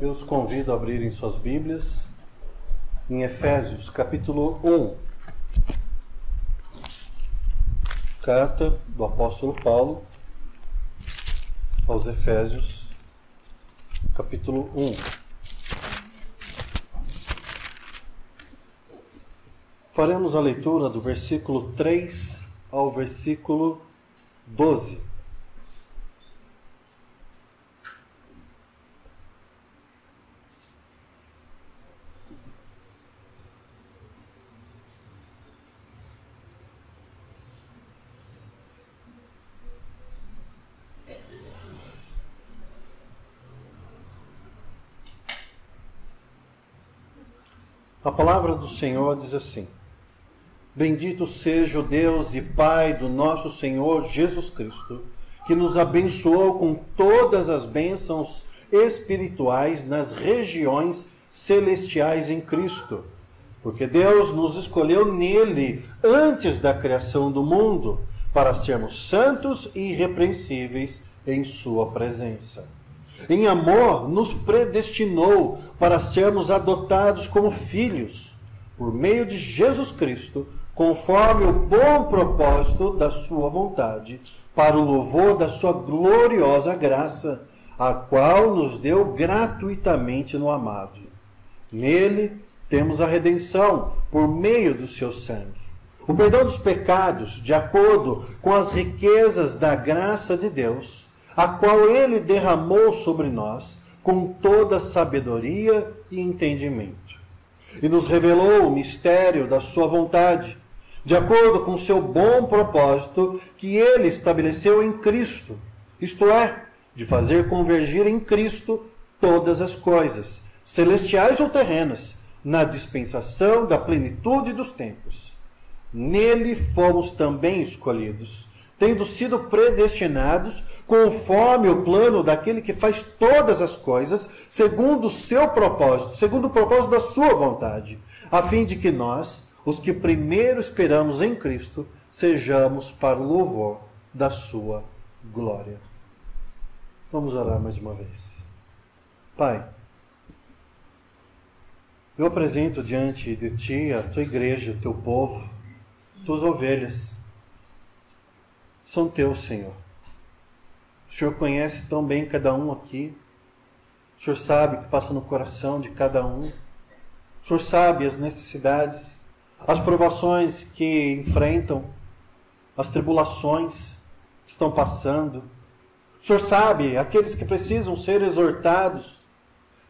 Eu os convido a abrirem suas Bíblias em Efésios, capítulo 1. Carta do apóstolo Paulo aos Efésios, capítulo 1. Faremos a leitura do versículo 3 ao versículo 12. A palavra do Senhor diz assim: Bendito seja o Deus e Pai do nosso Senhor Jesus Cristo, que nos abençoou com todas as bênçãos espirituais nas regiões celestiais em Cristo. Porque Deus nos escolheu nele antes da criação do mundo, para sermos santos e irrepreensíveis em sua presença. Em amor, nos predestinou para sermos adotados como filhos, por meio de Jesus Cristo, conforme o bom propósito da sua vontade, para o louvor da sua gloriosa graça, a qual nos deu gratuitamente no amado. Nele temos a redenção, por meio do seu sangue, o perdão dos pecados, de acordo com as riquezas da graça de Deus, a qual ele derramou sobre nós com toda sabedoria e entendimento. E nos revelou o mistério da sua vontade, de acordo com o seu bom propósito que ele estabeleceu em Cristo, isto é, de fazer convergir em Cristo todas as coisas, celestiais ou terrenas, na dispensação da plenitude dos tempos. Nele fomos também escolhidos, tendo sido predestinados conforme o plano daquele que faz todas as coisas, segundo o seu propósito, segundo o propósito da sua vontade, a fim de que nós, os que primeiro esperamos em Cristo, sejamos para o louvor da sua glória. Vamos orar mais uma vez. Pai, eu apresento diante de Ti a Tua igreja, o Teu povo, Tuas ovelhas. São Teus, Senhor. O Senhor conhece tão bem cada um aqui. O Senhor sabe o que passa no coração de cada um. O Senhor sabe as necessidades, as provações que enfrentam, as tribulações que estão passando. O Senhor sabe aqueles que precisam ser exortados,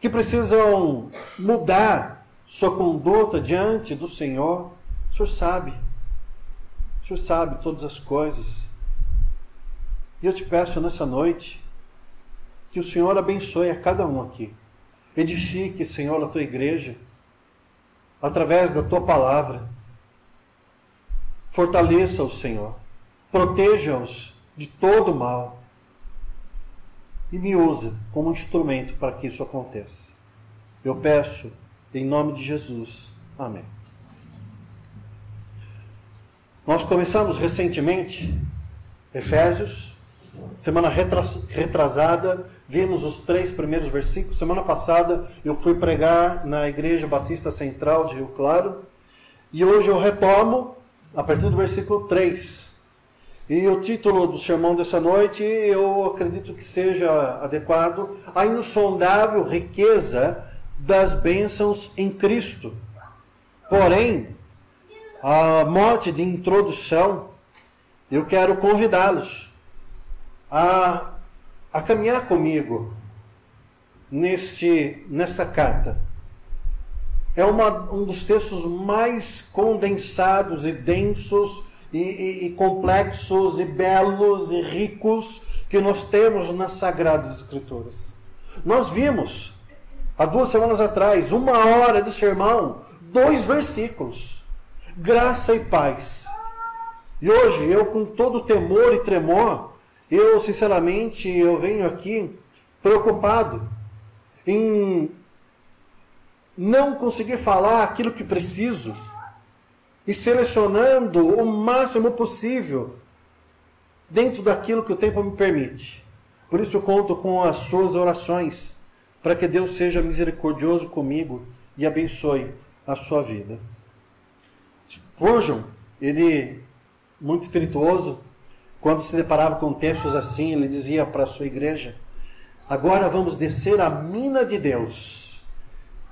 que precisam mudar sua conduta diante do Senhor. O Senhor sabe. O Senhor sabe todas as coisas. E eu te peço nessa noite que o Senhor abençoe a cada um aqui. Edifique, Senhor, a Tua igreja, através da Tua palavra. Fortaleça-os, Senhor. Proteja-os de todo mal. E me usa como instrumento para que isso aconteça. Eu peço em nome de Jesus. Amém. Nós começamos recentemente Efésios. Semana retrasada, vimos os 3 primeiros versículos. Semana passada eu fui pregar na Igreja Batista Central de Rio Claro. E hoje eu retomo a partir do versículo 3. E o título do sermão dessa noite, eu acredito que seja adequado: A insondável riqueza das bênçãos em Cristo. Porém, a mote de introdução, eu quero convidá-los a caminhar comigo nessa carta. É um dos textos mais condensados e densos e complexos e belos e ricos que nós temos nas Sagradas Escrituras. Nós vimos, há 2 semanas atrás, 1 hora de sermão, 2 versículos: graça e paz. E hoje, eu com todo temor e tremor, eu sinceramente, eu venho aqui preocupado em não conseguir falar aquilo que preciso e selecionando o máximo possível dentro daquilo que o tempo me permite. Por isso eu conto com as suas orações, para que Deus seja misericordioso comigo e abençoe a sua vida. Spurgeon, ele, muito espirituoso, quando se deparava com textos assim, ele dizia para a sua igreja: agora vamos descer à mina de Deus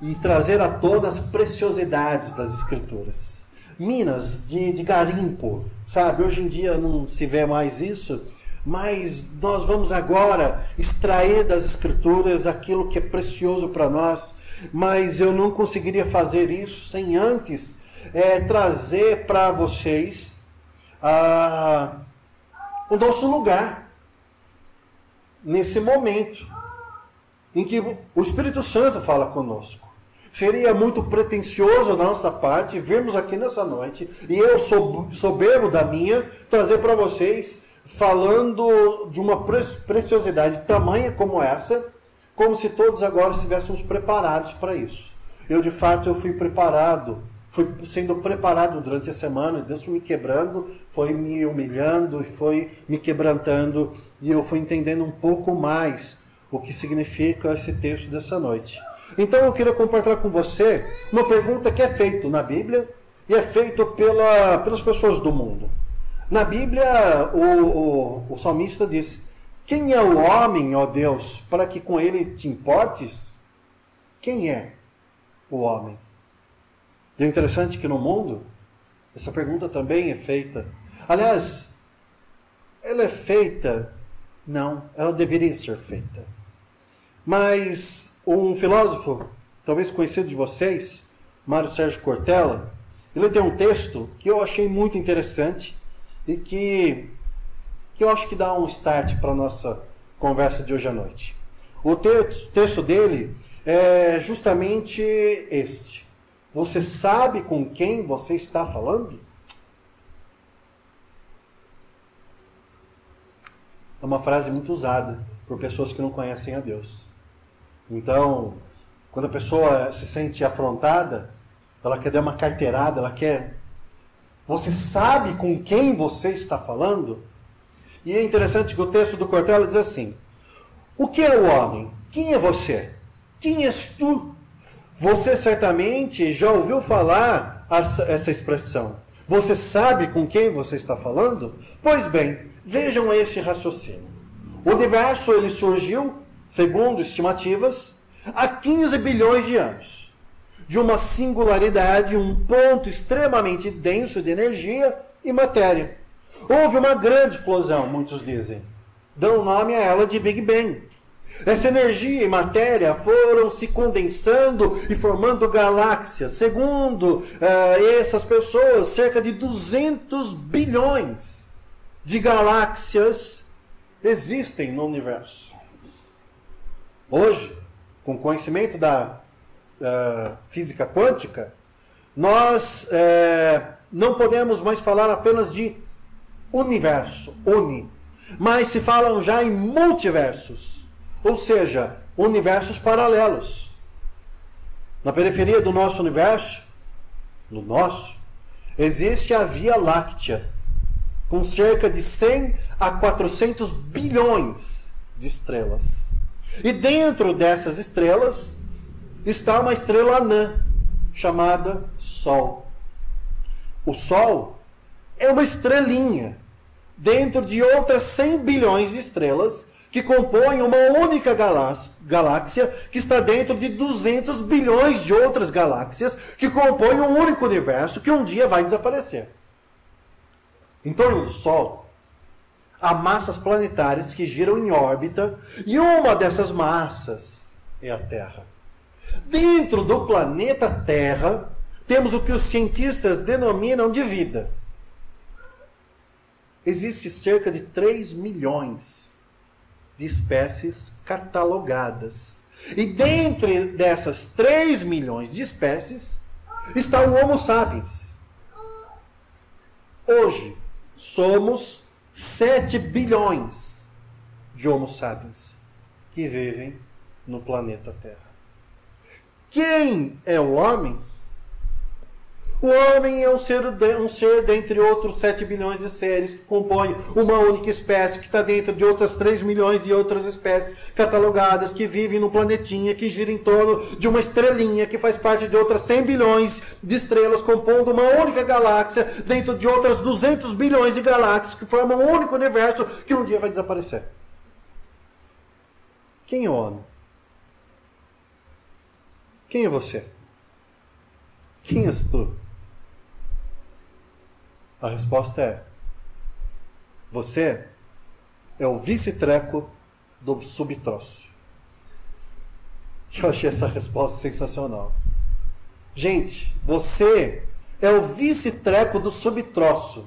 e trazer à tona as preciosidades das Escrituras. Minas de garimpo, sabe? Hoje em dia não se vê mais isso, mas nós vamos agora extrair das Escrituras aquilo que é precioso para nós. Mas eu não conseguiria fazer isso sem antes trazer para vocês o nosso lugar nesse momento em que o Espírito Santo fala conosco. Seria muito pretensioso da nossa parte virmos aqui nessa noite, e eu, soberbo da minha, trazer para vocês falando de uma preciosidade tamanha como essa, como se todos agora estivéssemos preparados para isso. Eu, de fato, fui preparado, fui sendo preparado durante a semana. Deus foi me quebrando, foi me humilhando, foi me quebrantando, e eu fui entendendo um pouco mais o que significa esse texto dessa noite. Então eu queria compartilhar com você uma pergunta que é feita na Bíblia e é feita pelas pessoas do mundo. Na Bíblia, o salmista diz: quem é o homem, ó Deus, para que com ele te importes? Quem é o homem? E é interessante que no mundo, essa pergunta também é feita. Aliás, ela é feita? Não, ela deveria ser feita. Mas um filósofo, talvez conhecido de vocês, Mário Sérgio Cortella, ele tem um texto que eu achei muito interessante e que eu acho que dá um start para a nossa conversa de hoje à noite. O texto dele é justamente este: você sabe com quem você está falando? É uma frase muito usada por pessoas que não conhecem a Deus. Então, quando a pessoa se sente afrontada, ela quer dar uma carteirada, ela quer... Você sabe com quem você está falando? E é interessante que o texto do Cortella diz assim: o que é o homem? Quem é você? Quem és tu? Você certamente já ouviu falar essa expressão. Você sabe com quem você está falando? Pois bem, vejam esse raciocínio. O universo ele surgiu, segundo estimativas, há 15 bilhões de anos. De uma singularidade, um ponto extremamente denso de energia e matéria. Houve uma grande explosão, muitos dizem. Dão nome a ela de Big Bang. Essa energia e matéria foram se condensando e formando galáxias. Segundo essas pessoas, cerca de 200 bilhões de galáxias existem no universo. Hoje, com o conhecimento da física quântica, nós não podemos mais falar apenas de universo, mas se falam já em multiversos, ou seja, universos paralelos. Na periferia do nosso universo, existe a Via Láctea, com cerca de 100 a 400 bilhões de estrelas. E dentro dessas estrelas está uma estrela anã, chamada Sol. O Sol é uma estrelinha dentro de outras 100 bilhões de estrelas que compõem uma única galáxia que está dentro de 200 bilhões de outras galáxias que compõem um único universo que um dia vai desaparecer. Em torno do Sol, há massas planetárias que giram em órbita, e uma dessas massas é a Terra. Dentro do planeta Terra, temos o que os cientistas denominam de vida. Existe cerca de 3 milhões de espécies catalogadas. E dentre dessas 3 milhões de espécies, está o Homo sapiens. Hoje, somos 7 bilhões de Homo sapiens que vivem no planeta Terra. Quem é o homem? O homem é um ser dentre outros 7 bilhões de seres que compõem uma única espécie que está dentro de outras 3 milhões de outras espécies catalogadas que vivem num planetinha que gira em torno de uma estrelinha que faz parte de outras 100 bilhões de estrelas compondo uma única galáxia dentro de outras 200 bilhões de galáxias que formam um único universo que um dia vai desaparecer. Quem é o homem? Quem é você? Quem és tu? A resposta é: você é o vice-treco do subtroço. Eu achei essa resposta sensacional. Gente, você é o vice-treco do subtroço.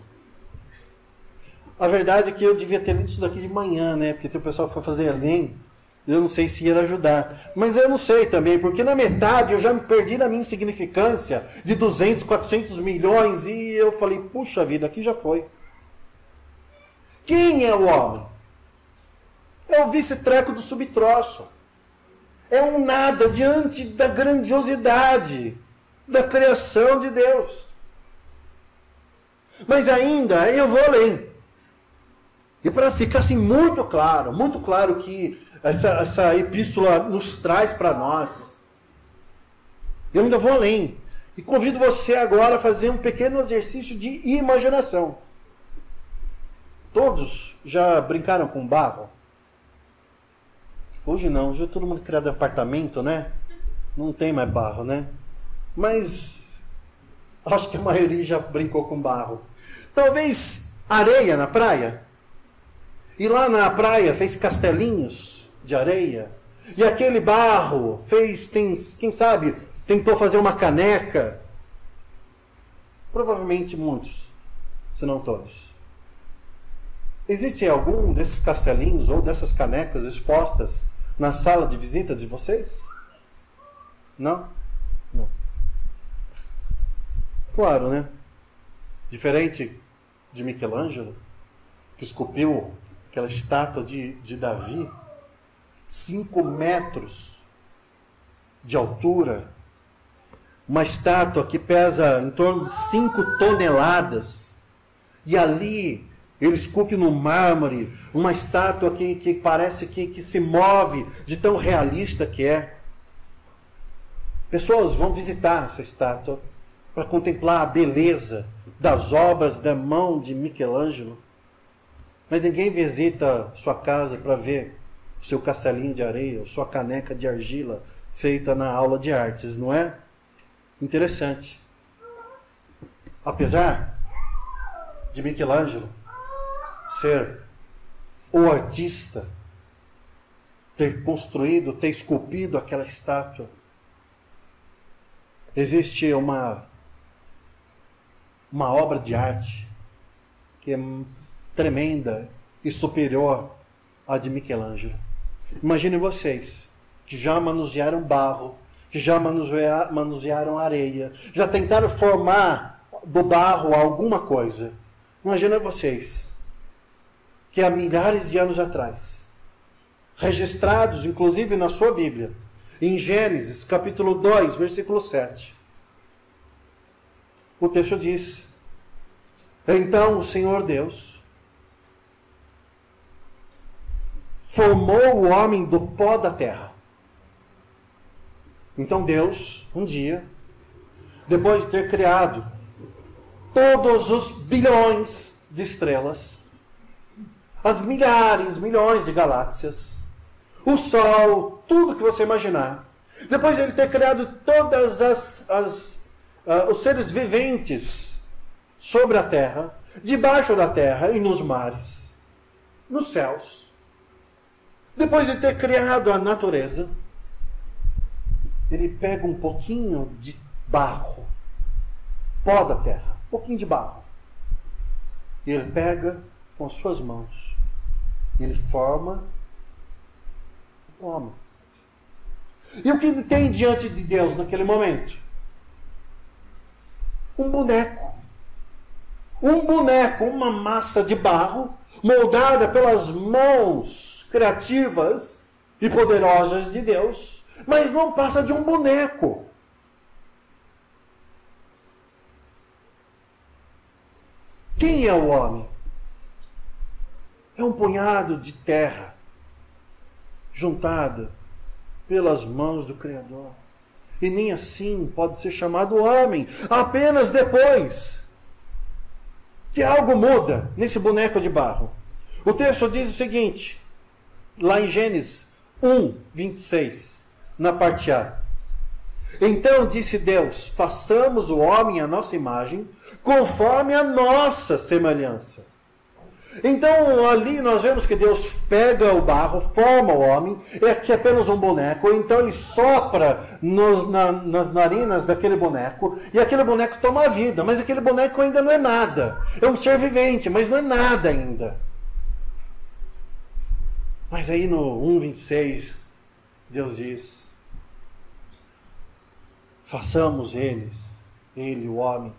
A verdade é que eu devia ter lido isso daqui de manhã, né? Porque o pessoal foi fazer Enem. Eu não sei se ia ajudar. Mas eu não sei também, porque na metade eu já me perdi na minha insignificância de 200, 400 milhões e eu falei, puxa vida, aqui já foi. Quem é o homem? É o vice-treco do subtroço. É um nada diante da grandiosidade da criação de Deus. Mas ainda eu vou além. E para ficar assim muito claro que essa epístola nos traz para nós, eu ainda vou além. E convido você agora a fazer um pequeno exercício de imaginação. Todos já brincaram com barro? Hoje não, hoje todo mundo criado em apartamento, né? Não tem mais barro, né? Mas acho que a maioria já brincou com barro. Talvez areia na praia. E lá na praia fez castelinhos de areia. E aquele barro fez, quem sabe, tentou fazer uma caneca. Provavelmente muitos, se não todos. Existe algum desses castelinhos ou dessas canecas expostas na sala de visita de vocês? Não? Não. Claro, né? Diferente de Michelangelo, que esculpiu aquela estátua de Davi, 5 metros de altura, uma estátua que pesa em torno de 5 toneladas, e ali ele esculpe no mármore uma estátua que parece que se move de tão realista que é. Pessoas vão visitar essa estátua para contemplar a beleza das obras da mão de Michelangelo. Mas ninguém visita sua casa para ver o seu castelinho de areia, sua caneca de argila feita na aula de artes, não é? Interessante. Apesar de Michelangelo ser o artista, ter construído, ter esculpido aquela estátua, existe uma obra de arte que é tremenda e superior à de Michelangelo. Imaginem vocês, que já manusearam barro, que já manusearam areia, já tentaram formar do barro alguma coisa. Imaginem vocês, que há milhares de anos atrás, registrados inclusive na sua Bíblia, em Gênesis capítulo 2, versículo 7, o texto diz: então o Senhor Deus formou o homem do pó da terra. Então Deus, um dia, depois de ter criado todos os bilhões de estrelas, as milhares, milhões de galáxias, o Sol, tudo que você imaginar, depois de ele ter criado todas os seres viventes sobre a terra, debaixo da terra e nos mares, nos céus, depois de ter criado a natureza, ele pega um pouquinho de barro, pó da terra, um pouquinho de barro, e ele pega com as suas mãos, e ele forma o homem. E o que ele tem diante de Deus naquele momento? Um boneco. Um boneco, uma massa de barro, moldada pelas mãos criativas e poderosas de Deus, mas não passa de um boneco. Quem é o homem? É um punhado de terra juntada pelas mãos do Criador. E nem assim pode ser chamado homem, apenas depois que algo muda nesse boneco de barro. O texto diz o seguinte, lá em Gênesis 1, 26, na parte A. Então disse Deus, façamos o homem à nossa imagem, conforme a nossa semelhança. Então ali nós vemos que Deus pega o barro, forma o homem, que é apenas um boneco, então ele sopra nas narinas daquele boneco, e aquele boneco toma vida, mas aquele boneco ainda não é nada. É um ser vivente, mas não é nada ainda. Mas aí no 1:26, Deus diz, façamos ele, o homem,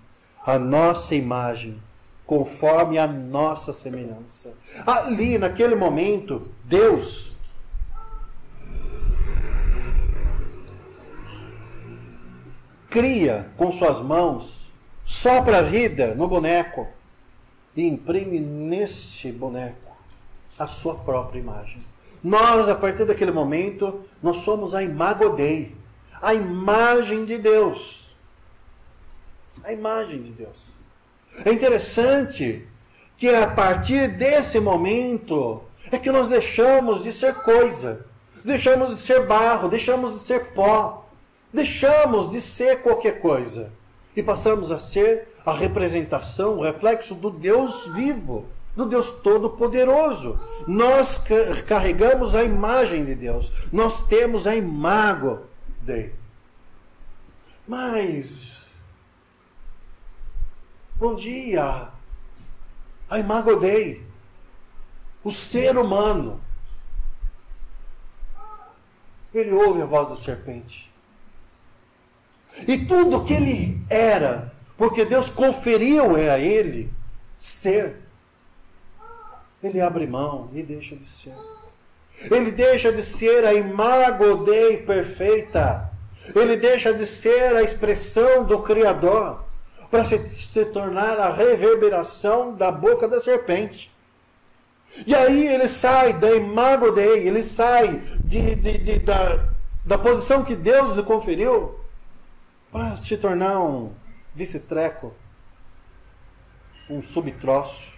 a nossa imagem, conforme a nossa semelhança. Ali, naquele momento, Deus cria com suas mãos, sopra a vida no boneco e imprime neste boneco a sua própria imagem. Nós, a partir daquele momento, nós somos a imago Dei, a imagem de Deus. A imagem de Deus. É interessante que a partir desse momento é que nós deixamos de ser coisa, deixamos de ser barro, deixamos de ser pó, deixamos de ser qualquer coisa e passamos a ser a representação, o reflexo do Deus vivo, do Deus Todo-Poderoso. Nós carregamos a imagem de Deus, nós temos a imago Dei. Mas bom dia, a imago Dei, o ser humano, ele ouve a voz da serpente. E tudo que ele era, porque Deus conferiu a ele ser, ele abre mão e deixa de ser. Ele deixa de ser a imago Dei perfeita. Ele deixa de ser a expressão do Criador para se tornar a reverberação da boca da serpente. E aí ele sai da imago Dei, ele sai da posição que Deus lhe conferiu para se tornar um vice-treco, um subtroço,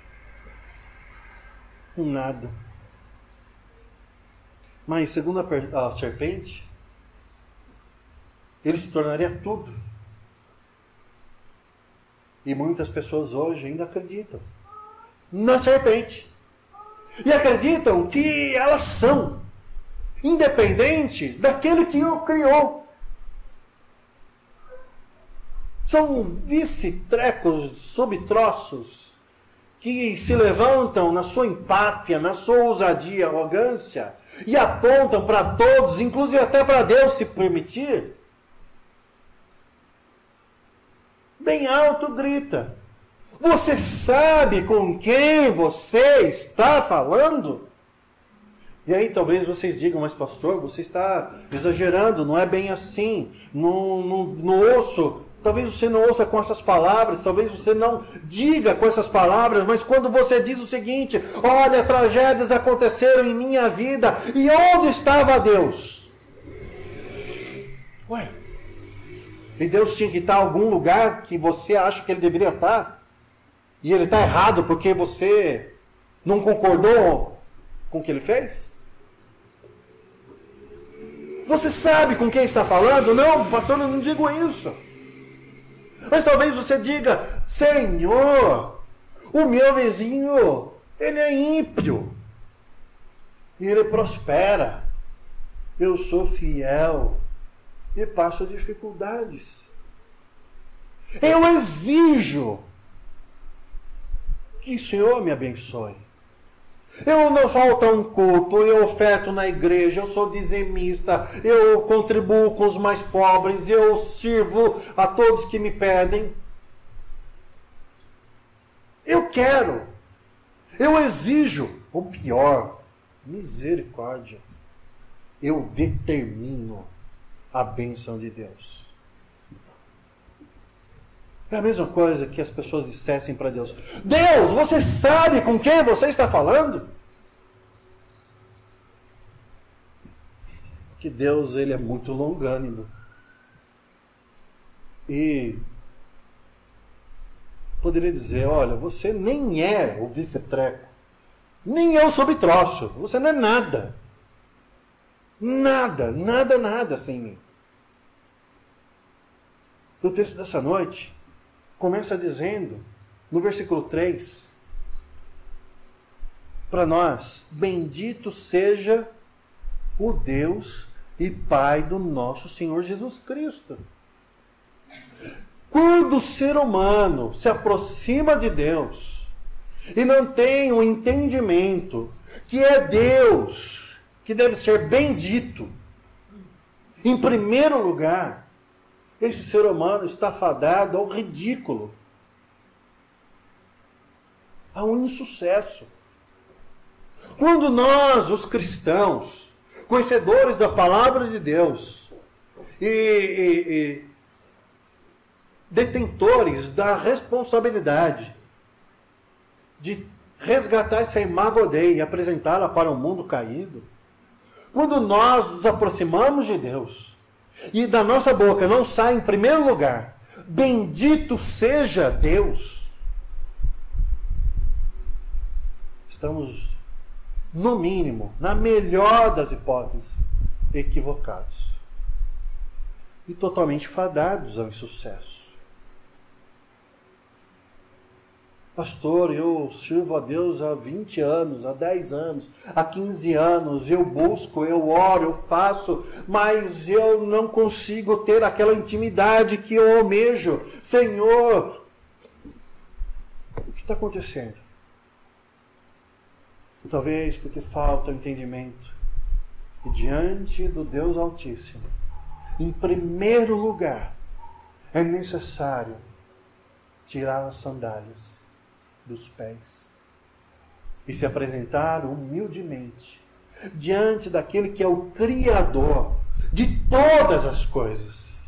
um nada. Mas segundo a serpente, ele se tornaria tudo. E muitas pessoas hoje ainda acreditam na serpente. E acreditam que elas são, independente daquele que o criou. São vice-trecos, subtroços, que se levantam na sua empáfia, na sua ousadia, arrogância, e apontam para todos, inclusive até para Deus, se permitir. Bem alto grita: você sabe com quem você está falando? E aí talvez vocês digam, mas pastor, você está exagerando, não é bem assim, não ouço. Talvez você não ouça com essas palavras, talvez você não diga com essas palavras, mas quando você diz o seguinte: olha, tragédias aconteceram em minha vida, e onde estava Deus? Ué, e Deus tinha que estar em algum lugar que você acha que ele deveria estar? E ele está errado porque você não concordou com o que ele fez? Você sabe com quem está falando? Não, pastor, eu não digo isso. Mas talvez você diga: Senhor, o meu vizinho, ele é ímpio. E ele prospera. Eu sou fiel e passo dificuldades. Eu exijo que o Senhor me abençoe. Eu não falta um culto, eu oferto na igreja, eu sou dizimista, eu contribuo com os mais pobres, eu sirvo a todos que me pedem. Eu quero, eu exijo, ou pior, misericórdia, eu determino a bênção de Deus. É a mesma coisa que as pessoas dissessem para Deus: Deus, você sabe com quem você está falando? Que Deus, ele é muito longânimo. E poderia dizer: olha, você nem é o vice-treco, nem é o subtroço, você não é nada. Nada, nada, nada sem mim. O texto dessa noite começa dizendo, no versículo 3, para nós: bendito seja o Deus e Pai do nosso Senhor Jesus Cristo. Quando o ser humano se aproxima de Deus e não tem o entendimento que é Deus que deve ser bendito, em primeiro lugar, esse ser humano está fadado ao ridículo, ao insucesso. Quando nós, os cristãos, conhecedores da palavra de Deus e detentores da responsabilidade de resgatar essa imago Dei e apresentá-la para o mundo caído, quando nós nos aproximamos de Deus e da nossa boca não sai em primeiro lugar: bendito seja Deus, estamos, no mínimo, na melhor das hipóteses, equivocados e totalmente fadados ao insucesso. Pastor, eu sirvo a Deus há 20 anos, há 10 anos, há 15 anos, eu busco, eu oro, eu faço, mas eu não consigo ter aquela intimidade que eu almejo. Senhor, o que está acontecendo? Talvez porque falta o entendimento. E diante do Deus Altíssimo, em primeiro lugar, é necessário tirar as sandálias dos pés e se apresentar humildemente diante daquele que é o Criador de todas as coisas.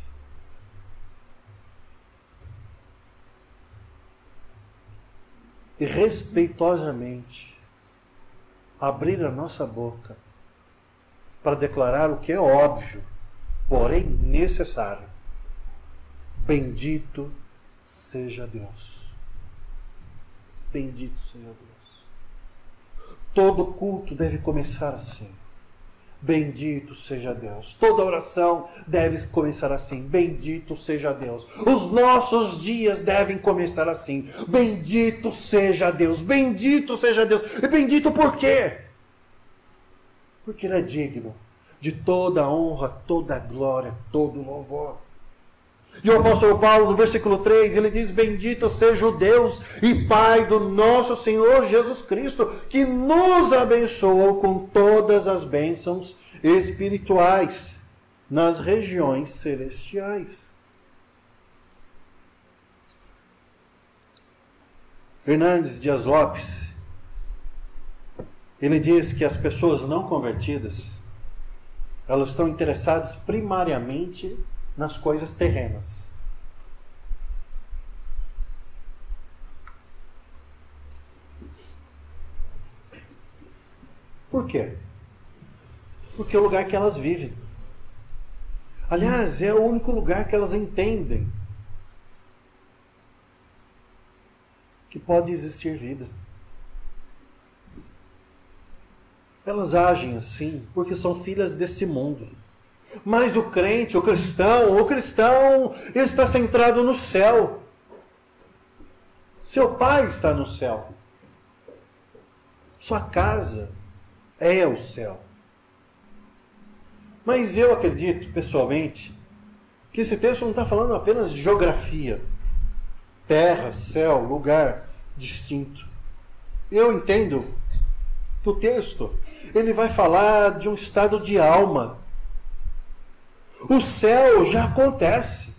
E respeitosamente abrir a nossa boca para declarar o que é óbvio, porém necessário: bendito seja Deus. Bendito seja Deus. Todo culto deve começar assim: bendito seja Deus. Toda oração deve começar assim: bendito seja Deus. Os nossos dias devem começar assim: bendito seja Deus. Bendito seja Deus. E bendito por quê? Porque Ele é digno de toda a honra, toda a glória, todo o louvor. E o apóstolo Paulo, no versículo 3, ele diz: bendito seja o Deus e Pai do nosso Senhor Jesus Cristo, que nos abençoou com todas as bênçãos espirituais nas regiões celestiais. Hernandes Dias Lopes, ele diz que as pessoas não convertidas, elas estão interessadas primariamente nas coisas terrenas. Por quê? Porque é o lugar que elas vivem. Aliás, é o único lugar que elas entendem que pode existir vida. Elas agem assim porque são filhas desse mundo. Mas o crente, o cristão está centrado no céu. Seu pai está no céu. Sua casa é o céu. Mas eu acredito, pessoalmente, que esse texto não está falando apenas de geografia. Terra, céu, lugar distinto. Eu entendo que o texto ele vai falar de um estado de alma. O céu já acontece.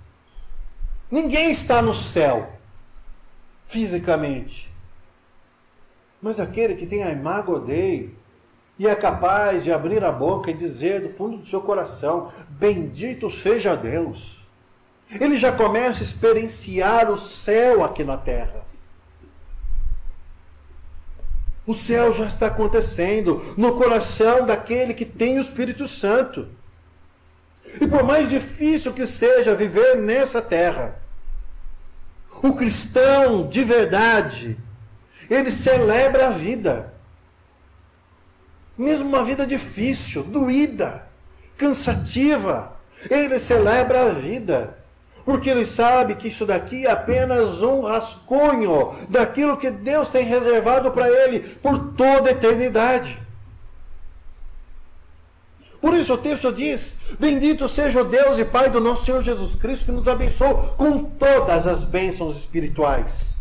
Ninguém está no céu, fisicamente. Mas aquele que tem a imago Dei e é capaz de abrir a boca e dizer do fundo do seu coração: bendito seja Deus, Ele já começa a experienciar o céu aqui na terra. O céu já está acontecendo no coração daquele que tem o Espírito Santo. E por mais difícil que seja viver nessa terra, o cristão de verdade, ele celebra a vida. Mesmo uma vida difícil, doída, cansativa, ele celebra a vida. Porque ele sabe que isso daqui é apenas um rascunho daquilo que Deus tem reservado para ele por toda a eternidade. Por isso o texto diz: bendito seja o Deus e Pai do nosso Senhor Jesus Cristo, que nos abençoou com todas as bênçãos espirituais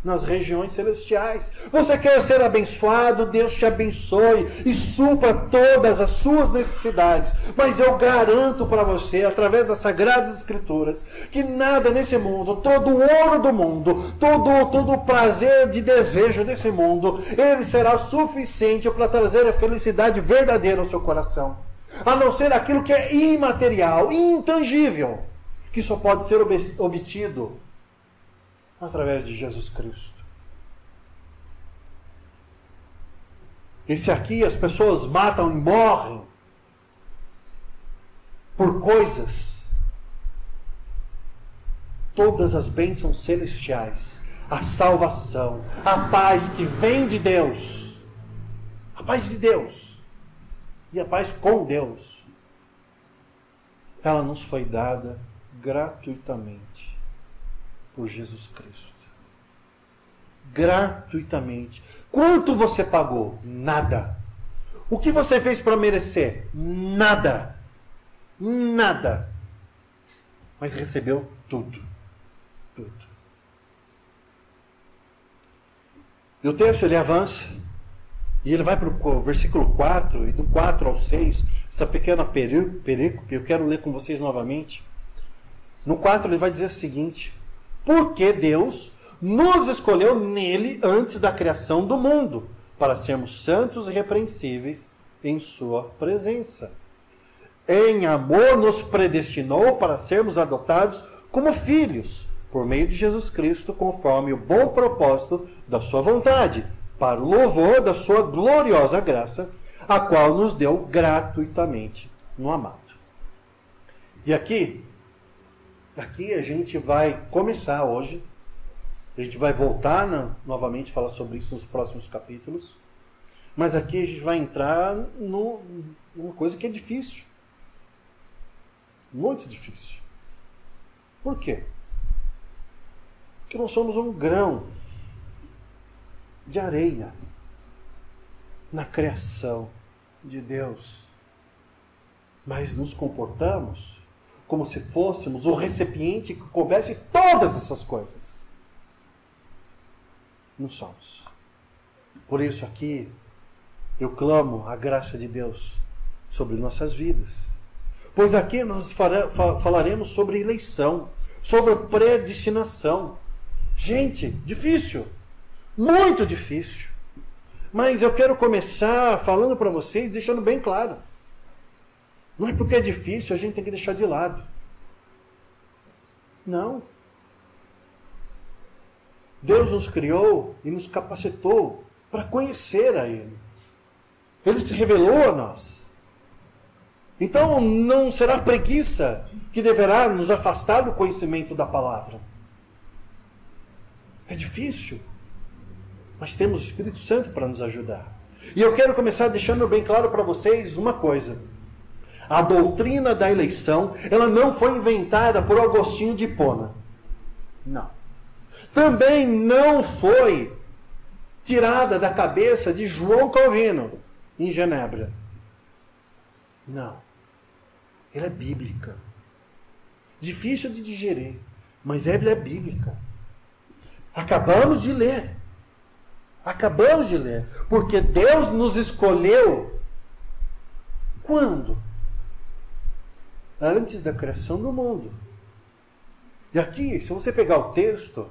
nas regiões celestiais. Você quer ser abençoado? Deus te abençoe e supra todas as suas necessidades. Mas eu garanto para você, através das Sagradas Escrituras, que nada nesse mundo, todo o ouro do mundo, todo o prazer de desejo desse mundo, ele será suficiente para trazer a felicidade verdadeira ao seu coração. A não ser aquilo que é imaterial, intangível, que só pode ser obtido através de Jesus Cristo. Esse aqui as pessoas matam e morrem por coisas. Todas as bênçãos celestiais, a salvação, a paz que vem de Deus, a paz de Deus e a paz com Deus, ela nos foi dada gratuitamente por Jesus Cristo. Gratuitamente. Quanto você pagou? Nada. O que você fez para merecer? Nada. Nada. Mas recebeu tudo. Tudo. E o texto ele avança. E ele vai para o versículo 4, e do 4 ao 6, essa pequena perícope, eu quero ler com vocês novamente. No 4 ele vai dizer o seguinte: porque Deus nos escolheu nele antes da criação do mundo, para sermos santos e irrepreensíveis em sua presença. Em amor nos predestinou para sermos adotados como filhos, por meio de Jesus Cristo, conforme o bom propósito da sua vontade, para o louvor da sua gloriosa graça, a qual nos deu gratuitamente no amado. E aqui a gente vai começar hoje, a gente vai voltar novamente a falar sobre isso nos próximos capítulos, mas aqui a gente vai entrar numa coisa que é difícil, muito difícil. Por quê? Porque nós somos um grão de areia na criação de Deus, mas nos comportamos como se fôssemos o recipiente que coubesse todas essas coisas. Não somos. Por isso aqui eu clamo a graça de Deus sobre nossas vidas. Pois aqui nós falaremos sobre eleição, sobre predestinação. Gente, difícil. Muito difícil. Mas eu quero começar falando para vocês, deixando bem claro. Não é porque é difícil, a gente tem que deixar de lado. Não. Deus nos criou e nos capacitou para conhecer a Ele. Ele se revelou a nós. Então não será preguiça que deverá nos afastar do conhecimento da palavra. É difícil, mas temos o Espírito Santo para nos ajudar. E eu quero começar deixando bem claro para vocês uma coisa. A doutrina da eleição, ela não foi inventada por Agostinho de Hipona. Não. Também não foi tirada da cabeça de João Calvino, em Genebra. Não. Ela é bíblica. Difícil de digerir, mas ela é bíblica. Acabamos de ler. Acabamos de ler. Porque Deus nos escolheu quando? Antes da criação do mundo. E aqui, se você pegar o texto,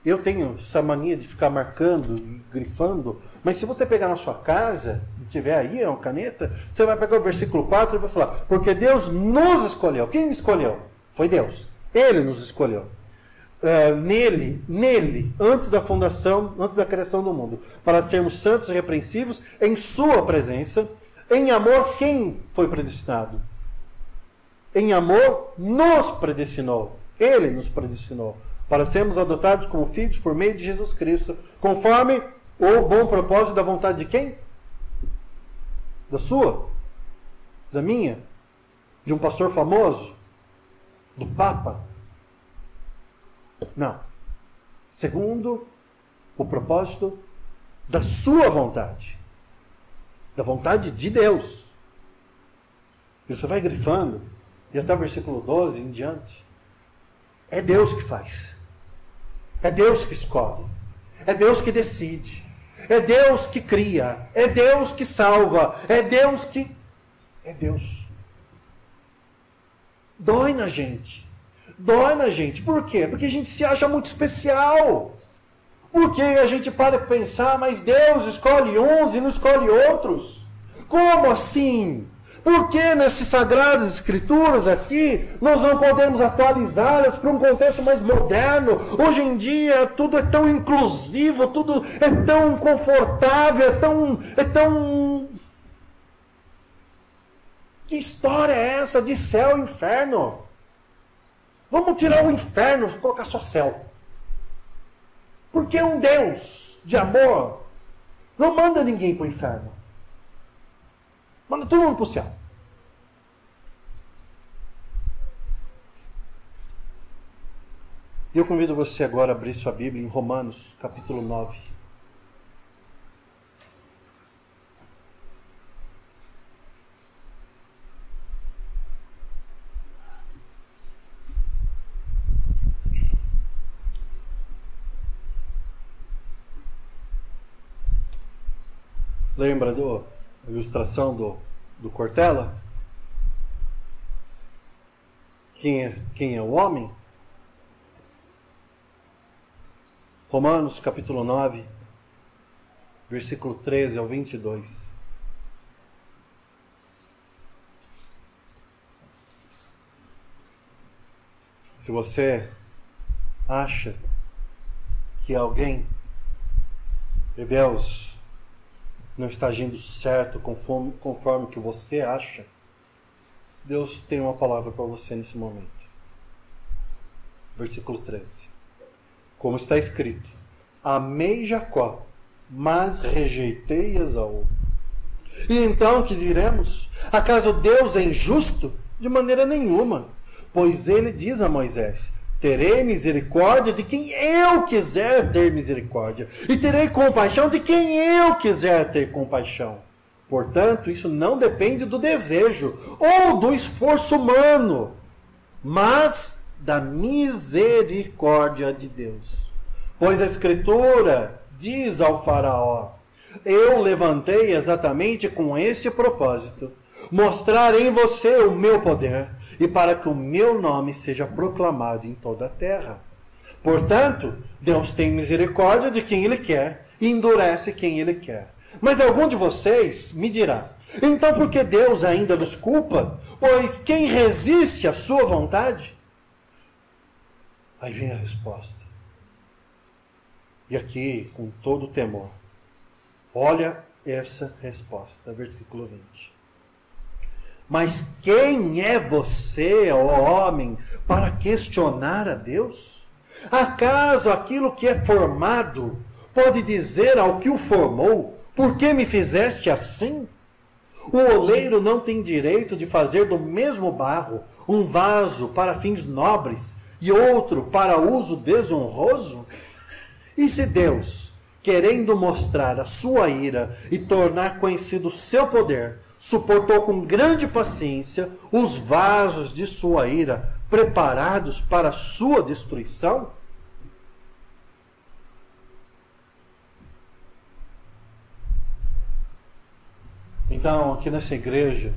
eu tenho essa mania de ficar marcando, grifando, mas se você pegar na sua casa, e tiver aí uma caneta, você vai pegar o versículo 4 e vai falar, porque Deus nos escolheu. Quem escolheu? Foi Deus. Ele nos escolheu. Nele, antes da fundação, antes da criação do mundo, para sermos santos e repreensíveis em sua presença. Em amor, quem foi predestinado? Em amor, nos predestinou. Ele nos predestinou para sermos adotados como filhos por meio de Jesus Cristo, conforme o bom propósito da vontade de quem? Da sua? Da minha? De um pastor famoso? Do Papa? Não. Segundo o propósito da sua vontade. Da vontade de Deus. E você vai grifando, e até o versículo 12 em diante. É Deus que faz. É Deus que escolhe. É Deus que decide. É Deus que cria. É Deus que salva. É Deus que... É Deus. Dói na gente. Dói na gente. Por quê? Porque a gente se acha muito especial. Porque a gente para pensar, mas Deus escolhe uns e não escolhe outros. Como assim? Por que nessas sagradas escrituras aqui nós não podemos atualizá-las para um contexto mais moderno? Hoje em dia tudo é tão inclusivo, tudo é tão confortável, é tão... Que história é essa de céu e inferno? Vamos tirar o inferno e colocar só céu. Porque um Deus de amor não manda ninguém para o inferno. Manda todo mundo para o céu. E eu convido você agora a abrir sua Bíblia em Romanos, capítulo 9. Lembra da ilustração do Cortella? Quem é o homem? Romanos capítulo 9, versículo 13 ao 22. Se você acha que alguém de Deus não está agindo certo conforme que você acha, Deus tem uma palavra para você nesse momento. Versículo 13. Como está escrito: amei Jacó, mas rejeitei Esaú. E então que diremos? Acaso Deus é injusto? De maneira nenhuma. Pois ele diz a Moisés: terei misericórdia de quem eu quiser ter misericórdia, e terei compaixão de quem eu quiser ter compaixão. Portanto, isso não depende do desejo ou do esforço humano, mas da misericórdia de Deus. Pois a Escritura diz ao faraó: eu levantei exatamente com esse propósito, mostrar em você o meu poder, e para que o meu nome seja proclamado em toda a terra. Portanto, Deus tem misericórdia de quem Ele quer e endurece quem Ele quer. Mas algum de vocês me dirá: então por que Deus ainda nos culpa? Pois quem resiste à sua vontade? Aí vem a resposta. E aqui, com todo temor, olha essa resposta, versículo 20. Mas quem é você, ó homem, para questionar a Deus? Acaso aquilo que é formado pode dizer ao que o formou: por que me fizeste assim? O oleiro não tem direito de fazer do mesmo barro um vaso para fins nobres e outro para uso desonroso? E se Deus, querendo mostrar a sua ira e tornar conhecido o seu poder, suportou com grande paciência os vasos de sua ira, preparados para a sua destruição? Então, aqui nessa igreja,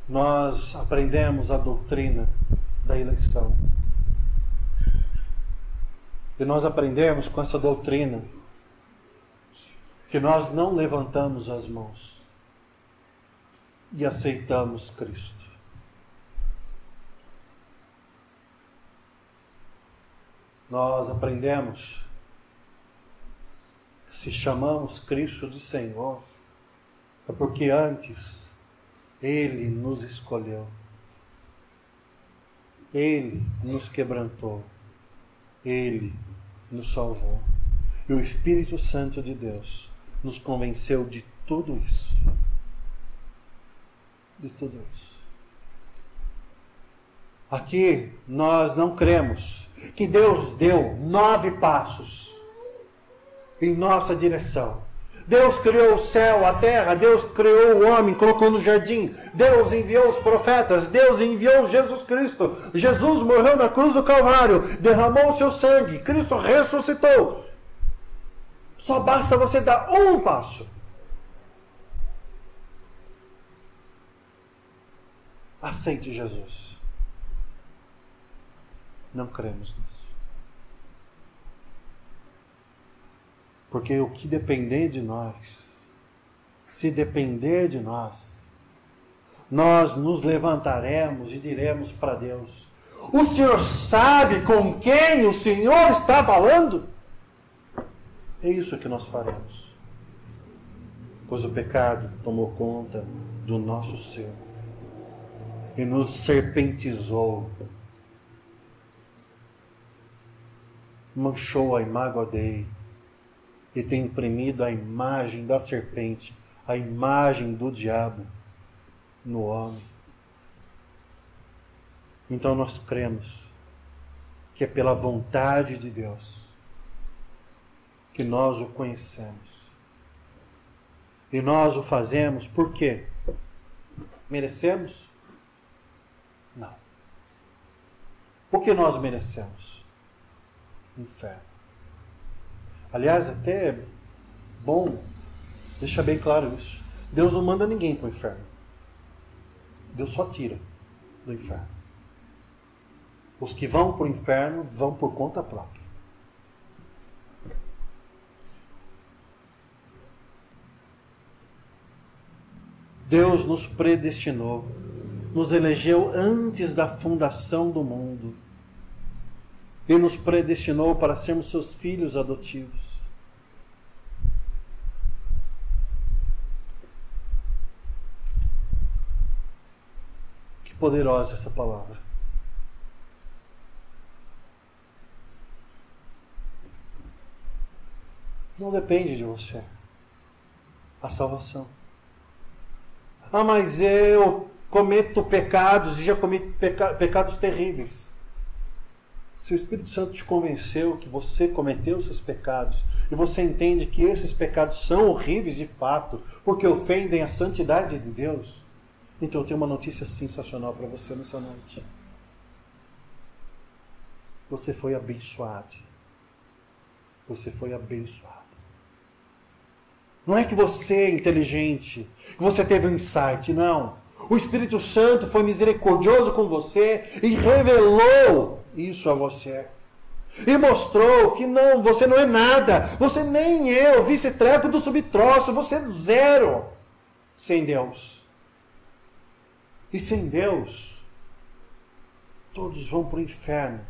nós aprendemos a doutrina da eleição. E nós aprendemos com essa doutrina que nós não levantamos as mãos e aceitamos Cristo. nós aprendemos que se chamamos Cristo de Senhor, é porque antes Ele nos escolheu. Ele nos quebrantou. Ele nos salvou. E o Espírito Santo de Deus nos convenceu de tudo isso. De tudo isso. Aqui nós não cremos que Deus deu 9 passos em nossa direção. Deus criou o céu, a terra, Deus criou o homem, colocou no jardim, Deus enviou os profetas, Deus enviou Jesus Cristo. Jesus morreu na cruz do Calvário, derramou o seu sangue, Cristo ressuscitou. Só basta você dar um passo. Aceite Jesus. Não cremos nisso. Porque o que depender de nós, se depender de nós, nós nos levantaremos e diremos para Deus: o Senhor sabe com quem o Senhor está falando? É isso que nós faremos. Pois o pecado tomou conta do nosso ser e nos serpentizou, manchou a imago Dei e tem imprimido a imagem da serpente, a imagem do diabo no homem. Então nós cremos que é pela vontade de Deus que nós o conhecemos. E nós o fazemos por quê? Merecemos? Não. O que nós merecemos? Inferno. Aliás, até é bom deixar bem claro isso. Deus não manda ninguém para o inferno. Deus só tira do inferno. Os que vão para o inferno vão por conta própria. Deus nos predestinou, nos elegeu antes da fundação do mundo e nos predestinou para sermos seus filhos adotivos. Que poderosa essa palavra. Não depende de você a salvação. Ah, mas eu cometo pecados e já cometi pecados terríveis. Se o Espírito Santo te convenceu que você cometeu esses pecados e você entende que esses pecados são horríveis de fato, porque ofendem a santidade de Deus, então eu tenho uma notícia sensacional para você nessa noite. Você foi abençoado. Você foi abençoado. Não é que você é inteligente, que você teve um insight, não. O Espírito Santo foi misericordioso com você e revelou isso a você. E mostrou que não, você não é nada. Você nem é o vice-treco do subtroço. Você é zero sem Deus. E sem Deus, todos vão para o inferno.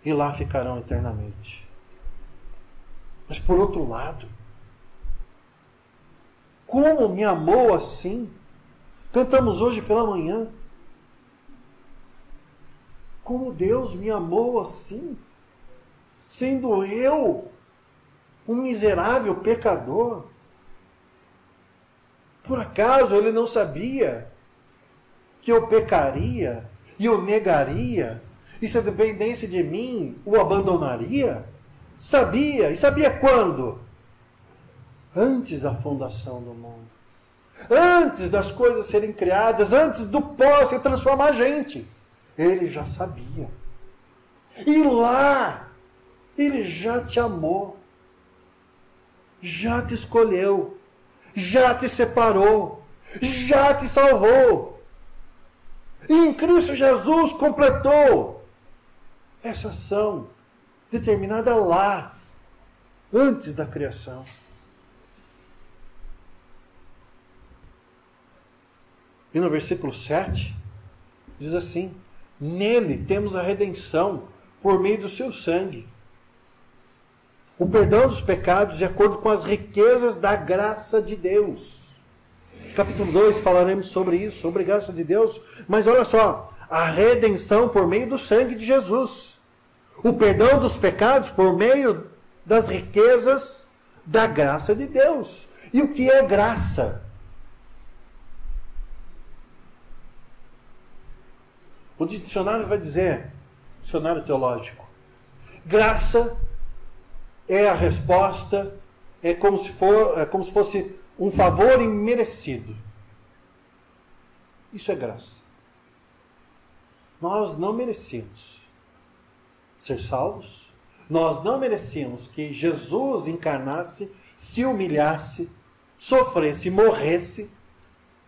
E lá ficarão eternamente. Mas por outro lado, como me amou assim? Cantamos hoje pela manhã. Como Deus me amou assim? Sendo eu um miserável pecador. Por acaso Ele não sabia que eu pecaria e o negaria? E se dependesse de mim, o abandonaria? Sabia. E sabia quando? Antes da fundação do mundo. Antes das coisas serem criadas, antes do pó se transformar a gente. Ele já sabia. E lá, Ele já te amou. Já te escolheu. Já te separou. Já te salvou. E em Cristo Jesus completou essa ação determinada lá, antes da criação. E no versículo 7, diz assim: Nele temos a redenção por meio do seu sangue. O perdão dos pecados de acordo com as riquezas da graça de Deus. Capítulo 2 falaremos sobre isso, sobre a graça de Deus. Mas olha só, a redenção por meio do sangue de Jesus. O perdão dos pecados por meio das riquezas da graça de Deus. E o que é graça? O dicionário vai dizer, dicionário teológico, graça é a resposta, é como se fosse um favor imerecido. Isso é graça. Nós não merecíamos ser salvos, nós não merecíamos que Jesus encarnasse, se humilhasse, sofresse, morresse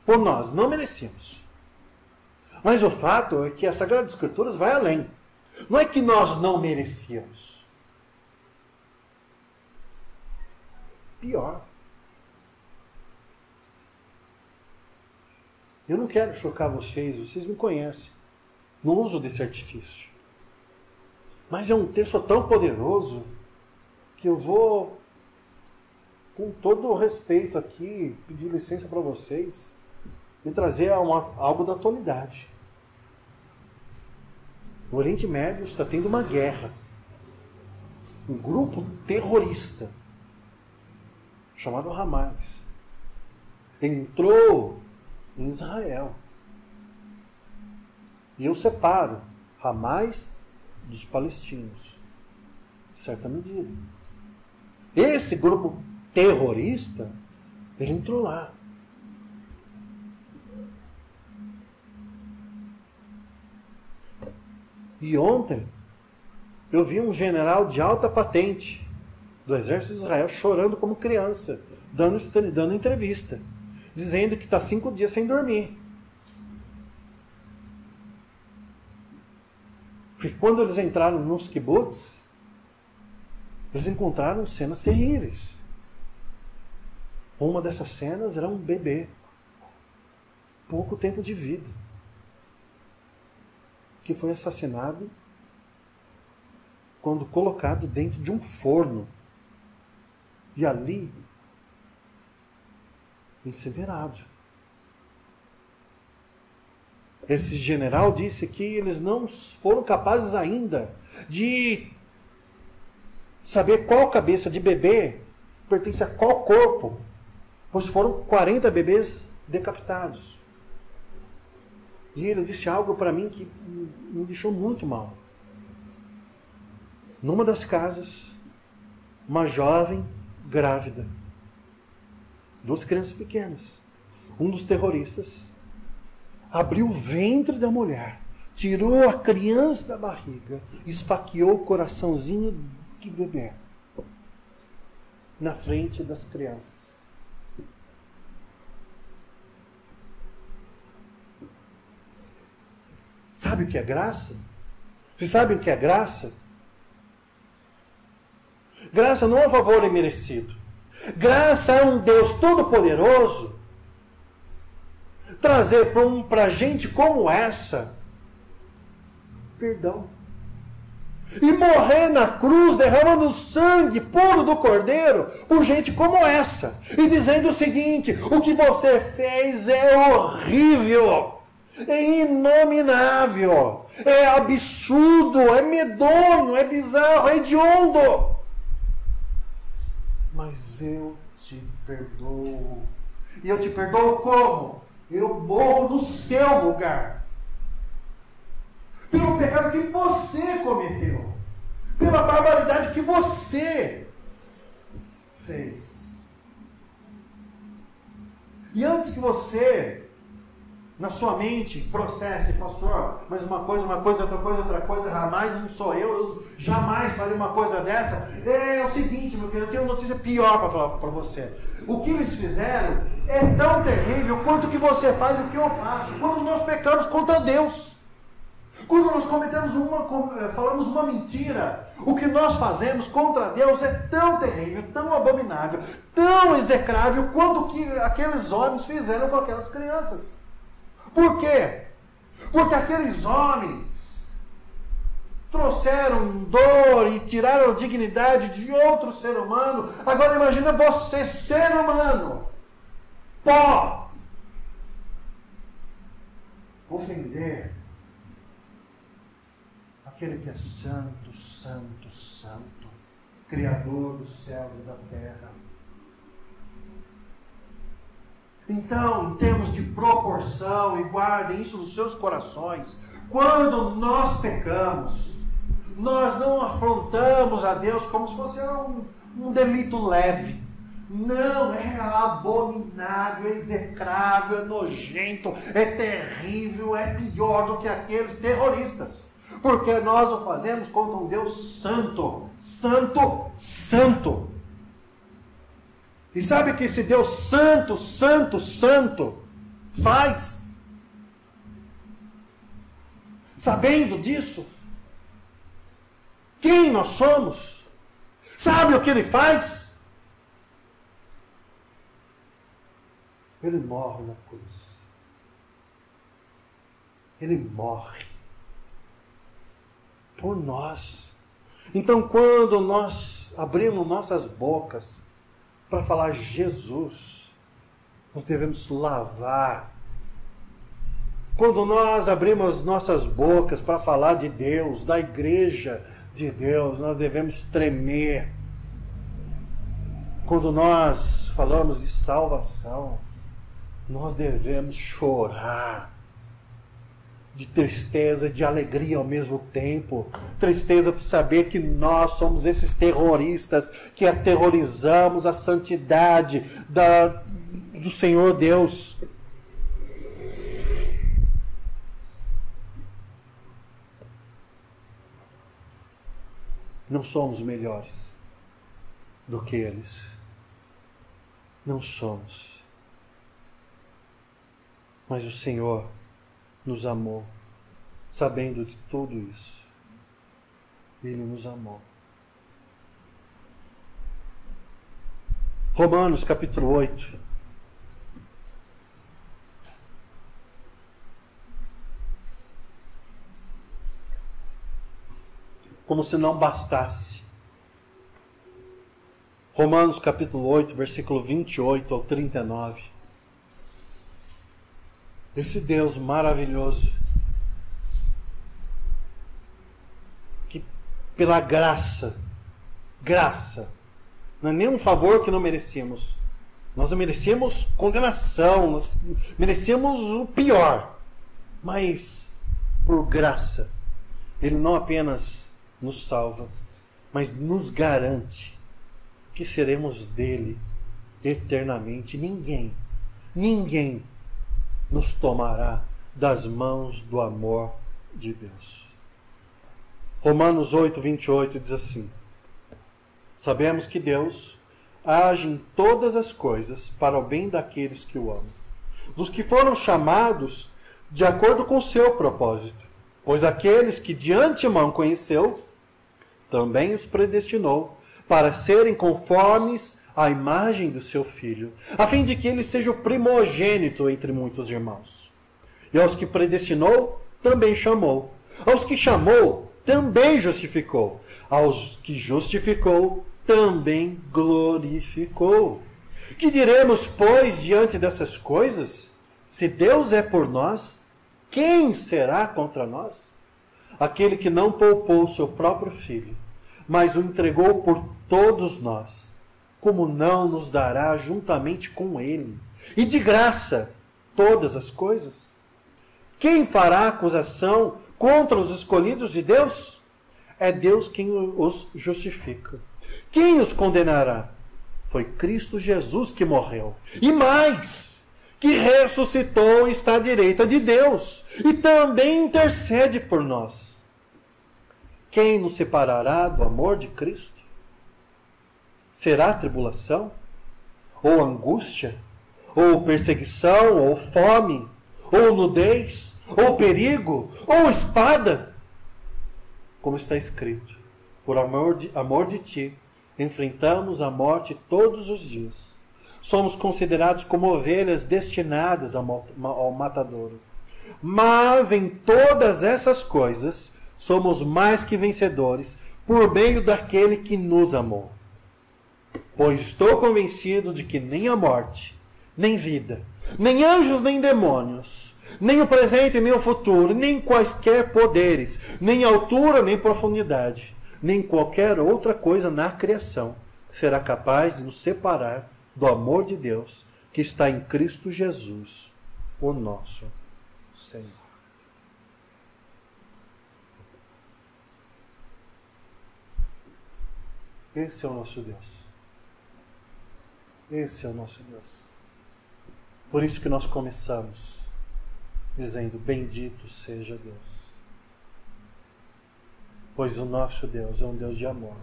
por nós. Não merecíamos. Mas o fato é que a Sagrada Escritura vai além. Não é que nós não merecíamos. Pior. Eu não quero chocar vocês me conhecem. Não uso desse artifício. Mas é um texto tão poderoso que eu vou, com todo o respeito aqui, pedir licença para vocês e trazer algo da atualidade. O Oriente Médio está tendo uma guerra. Um grupo terrorista chamado Hamas entrou em Israel. E eu separo Hamas dos palestinos, em certa medida. Esse grupo terrorista, ele entrou lá. E ontem, eu vi um general de alta patente do exército de Israel chorando como criança, dando entrevista, dizendo que está 5 dias sem dormir. Porque quando eles entraram nos kibbutz, eles encontraram cenas terríveis. Uma dessas cenas era um bebê, pouco tempo de vida, que foi assassinado quando colocado dentro de um forno e ali incinerado. Esse general disse que eles não foram capazes ainda de saber qual cabeça de bebê pertence a qual corpo, pois foram 40 bebês decapitados. E ele disse algo para mim que me deixou muito mal. Numa das casas, uma jovem grávida, 2 crianças pequenas. Um dos terroristas abriu o ventre da mulher, tirou a criança da barriga, esfaqueou o coraçãozinho do bebê na frente das crianças. Sabe o que é graça? Vocês sabem o que é graça? Graça não é um favor imerecido. Graça é um Deus todo-poderoso trazer para gente como essa perdão. E morrer na cruz derramando o sangue puro do Cordeiro por gente como essa. E dizendo o seguinte: o que você fez é horrível. É inominável, é absurdo, é medonho, é bizarro, é hediondo. Mas eu te perdoo. E eu te perdoo como? Eu morro no seu lugar. Pelo pecado que você cometeu. Pela barbaridade que você fez. E antes que você, na sua mente, processe, pastor, mas uma coisa, outra coisa, jamais não sou eu jamais farei uma coisa dessa. É o seguinte, meu querido, eu tenho uma notícia pior para falar para você. O que eles fizeram é tão terrível quanto o que você faz e o que eu faço. Quando nós pecamos contra Deus, quando nós falamos uma mentira, o que nós fazemos contra Deus é tão terrível, tão abominável, tão execrável quanto o que aqueles homens fizeram com aquelas crianças. Por quê? Porque aqueles homens trouxeram dor e tiraram a dignidade de outro ser humano. Agora imagina você, ser humano, pó, ofender aquele que é santo, santo, santo, Criador dos céus e da terra. Então, em termos de proporção, e guardem isso nos seus corações, quando nós pecamos, nós não afrontamos a Deus como se fosse um delito leve. Não, é abominável, é execrável, é nojento, é terrível, é pior do que aqueles terroristas. Porque nós o fazemos contra um Deus santo, santo, santo. E sabe o que esse Deus santo, santo, santo faz? Sabendo disso, quem nós somos? Sabe o que Ele faz? Ele morre na cruz. Ele morre por nós. Então, quando nós abrimos nossas bocas para falar Jesus, nós devemos lavar. Quando nós abrimos nossas bocas para falar de Deus, da igreja de Deus, nós devemos tremer. Quando nós falamos de salvação, nós devemos chorar, de tristeza e de alegria ao mesmo tempo. Tristeza por saber que nós somos esses terroristas que aterrorizamos a santidade do Senhor Deus. Não somos melhores do que eles. Não somos. Mas o Senhor nos amou, sabendo de tudo isso. Ele nos amou. Romanos capítulo 8. Como se não bastasse. Romanos capítulo 8, versículo 28 ao 39. Esse Deus maravilhoso, que pela graça, não é nem um favor que não merecemos. Nós não merecemos condenação, nós merecemos o pior. Mas, por graça, Ele não apenas nos salva, mas nos garante que seremos dele eternamente. Ninguém nos tomará das mãos do amor de Deus. Romanos 8, 28 diz assim: sabemos que Deus age em todas as coisas para o bem daqueles que o amam, dos que foram chamados de acordo com o seu propósito. Pois aqueles que de antemão conheceu, também os predestinou para serem conformes à imagem do seu Filho, a fim de que ele seja o primogênito entre muitos irmãos. E aos que predestinou, também chamou. Aos que chamou, também justificou. Aos que justificou, também glorificou. Que diremos, pois, diante dessas coisas? Se Deus é por nós, quem será contra nós? Aquele que não poupou seu próprio Filho, mas o entregou por todos nós, como não nos dará juntamente com ele, e de graça, todas as coisas? Quem fará acusação contra os escolhidos de Deus? É Deus quem os justifica. Quem os condenará? Foi Cristo Jesus que morreu. E mais, que ressuscitou e está à direita de Deus, e também intercede por nós. Quem nos separará do amor de Cristo? Será tribulação? Ou angústia? Ou perseguição? Ou fome? Ou nudez? Ou perigo? Ou espada? Como está escrito: por amor de ti, enfrentamos a morte todos os dias. Somos considerados como ovelhas destinadas ao matadouro. Mas em todas essas coisas somos mais que vencedores por meio daquele que nos amou. Pois estou convencido de que nem a morte, nem vida, nem anjos, nem demônios, nem o presente, nem o futuro, nem quaisquer poderes, nem altura, nem profundidade, nem qualquer outra coisa na criação será capaz de nos separar do amor de Deus que está em Cristo Jesus, o nosso Senhor. Esse é o nosso Deus. Esse é o nosso Deus. Por isso que nós começamos dizendo: bendito seja Deus. Pois o nosso Deus é um Deus de amor,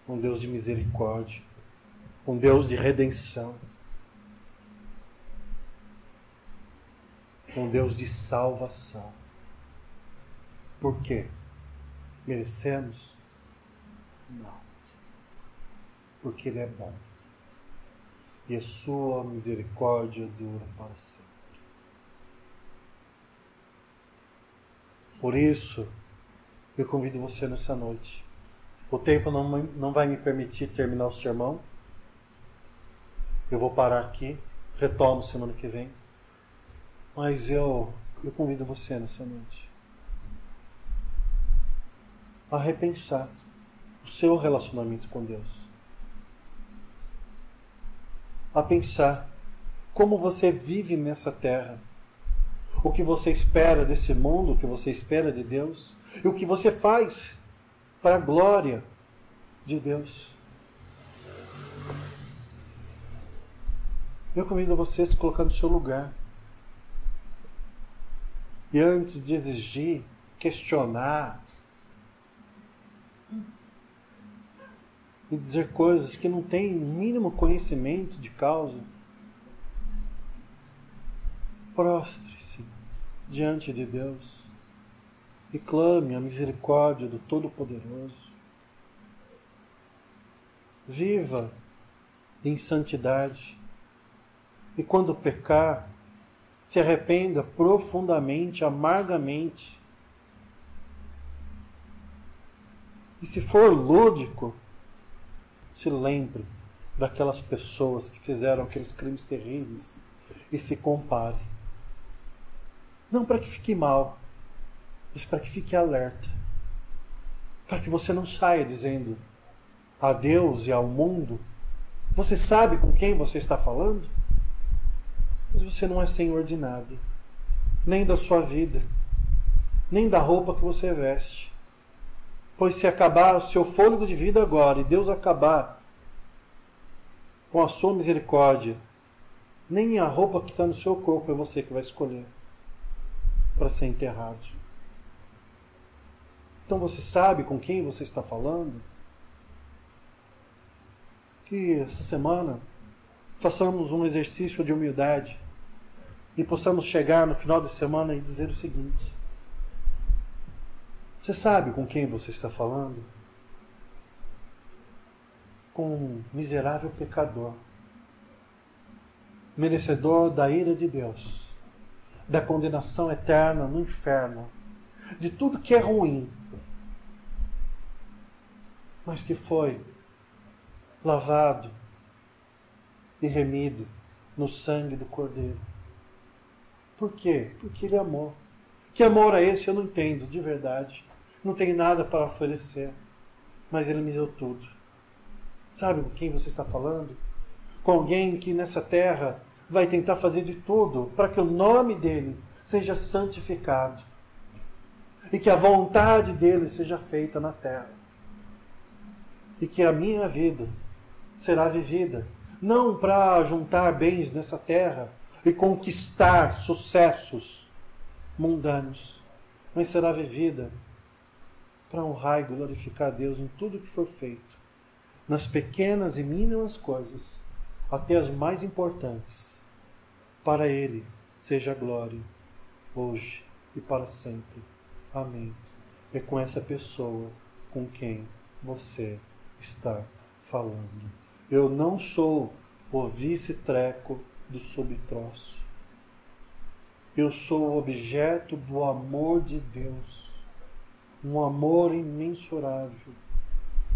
um Deus de misericórdia, um Deus de redenção, um Deus de salvação. Por quê? Merecemos? Não. Porque Ele é bom. E a sua misericórdia dura para sempre. Por isso, eu convido você nessa noite. O tempo não vai me permitir terminar o sermão. Eu vou parar aqui, retomo semana que vem. Mas eu convido você nessa noite a repensar o seu relacionamento com Deus. A pensar como você vive nessa terra. O que você espera desse mundo, o que você espera de Deus. E o que você faz para a glória de Deus. Eu convido você a se colocar no seu lugar. E antes de exigir, questionar e dizer coisas que não têm mínimo conhecimento de causa, prostre-se diante de Deus e clame a misericórdia do Todo-Poderoso. Viva em santidade e, quando pecar, se arrependa profundamente, amargamente. E se for lúdico, se lembre daquelas pessoas que fizeram aqueles crimes terríveis e se compare. Não para que fique mal, mas para que fique alerta. Para que você não saia dizendo a Deus e ao mundo: você sabe com quem você está falando? Mas você não é senhor de nada, nem da sua vida, nem da roupa que você veste. Pois se acabar o seu fôlego de vida agora e Deus acabar com a sua misericórdia, nem a roupa que está no seu corpo é você que vai escolher para ser enterrado. Então você sabe com quem você está falando? Que essa semana façamos um exercício de humildade e possamos chegar no final da semana e dizer o seguinte: você sabe com quem você está falando? Com um miserável pecador, merecedor da ira de Deus, da condenação eterna no inferno, de tudo que é ruim, mas que foi lavado e remido no sangue do Cordeiro. Por quê? Porque Ele amou. Que amor é esse? Eu não entendo, de verdade. Não tenho nada para oferecer, mas Ele me deu tudo. Sabe com quem você está falando? Com alguém que nessa terra vai tentar fazer de tudo para que o nome dEle seja santificado e que a vontade dEle seja feita na terra. E que a minha vida será vivida não para juntar bens nessa terra e conquistar sucessos mundanos, mas será vivida para honrar e glorificar a Deus em tudo que for feito, nas pequenas e mínimas coisas, até as mais importantes. Para Ele seja a glória, hoje e para sempre. Amém. É com essa pessoa com quem você está falando. Eu não sou o vice-treco do subtroço. Eu sou objeto do amor de Deus, um amor imensurável,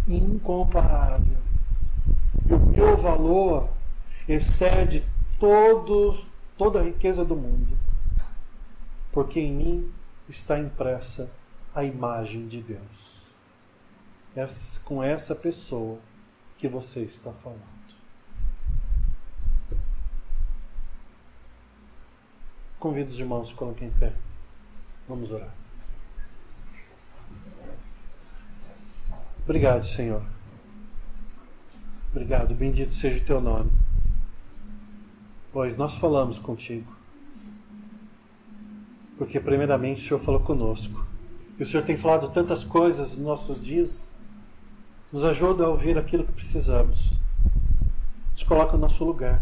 incomparável. E o meu valor excede toda a riqueza do mundo, porque em mim está impressa a imagem de Deus. É com essa pessoa que você está falando. Convido os irmãos a se coloquem em pé. Vamos orar. Obrigado, Senhor. Obrigado, bendito seja o teu nome. Pois nós falamos contigo. Porque primeiramente o Senhor falou conosco. E o Senhor tem falado tantas coisas nos nossos dias. Nos ajuda a ouvir aquilo que precisamos. Nos coloca no nosso lugar.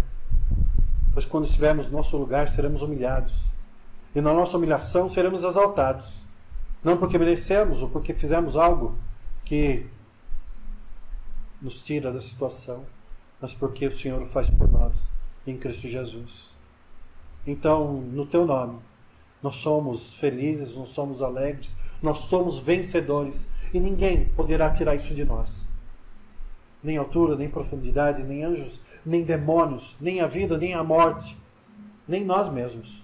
Pois quando estivermos no nosso lugar, seremos humilhados. E na nossa humilhação seremos exaltados. Não porque merecemos ou porque fizemos algo que nos tira da situação, mas porque o Senhor o faz por nós, em Cristo Jesus. Então, no teu nome, nós somos felizes, nós somos alegres, nós somos vencedores, e ninguém poderá tirar isso de nós. Nem altura, nem profundidade, nem anjos, nem demônios, nem a vida, nem a morte, nem nós mesmos.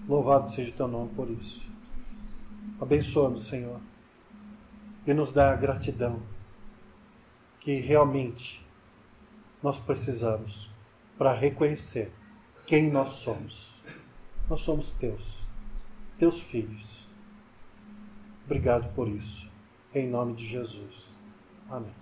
Louvado seja o teu nome por isso. Abençoa-nos, Senhor, e nos dá a gratidão que realmente nós precisamos para reconhecer quem nós somos. Nós somos teus filhos. Obrigado por isso. Em nome de Jesus. Amém.